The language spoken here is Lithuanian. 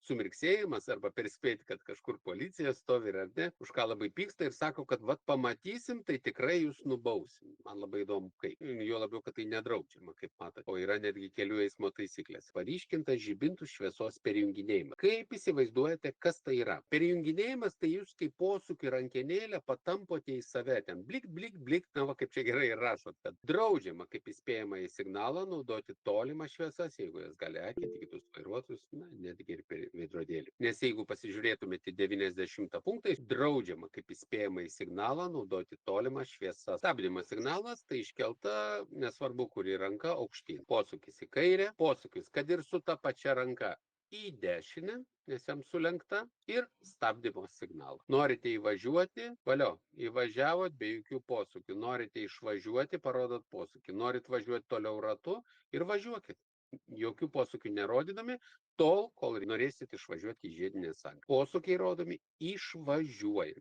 sumirksėjimas arba perspėti, kad kažkur policija stovi ar ne, už ką labai pyksta ir sako, kad vat pamatysim, tai tikrai jūs nubausim. Man labai įdomu, kaip. Jo labiau, kad tai nedraudžiama, kaip matote. O yra netgi kelių eismo taisyklės. Paryškintas žibintų šviesos perjunginėjimas. Kaip įsivaizduojate, kas tai yra? Perjunginėjimas tai jūs kaip posūkį rankenėlę patampote į save. Ten blik, blik, blik, na va kaip čia gerai rašot, kad draudžiama kaip įspėjama į signalą naudoti tolimą šviesas, jeigu jas gali akyti kitus vairuotojus, na, netgi ir per veidrodėlį. Nes jeigu pasižiūrėtumėte 90 punktais, draudžiama kaip įspėjama į signalą naudoti tolimą šviesą. Stabdymo signalas tai iškelta, nesvarbu kuri ranka, aukštyn. Posūkis į kairę, posūkis, kad ir su ta pačia ranka į dešinę, nes jam sulenkta, ir stabdymo signalą. Norite įvažiuoti, valio, įvažiavot be jokių posūkių. Norite išvažiuoti, parodot posūkį. Norit važiuoti toliau ratu ir važiuokit. Jokių posūkių nerodydami, tol, kol norėsit išvažiuoti į žiedinę sankryžą. Posūkiai rodomi išvažiuojant.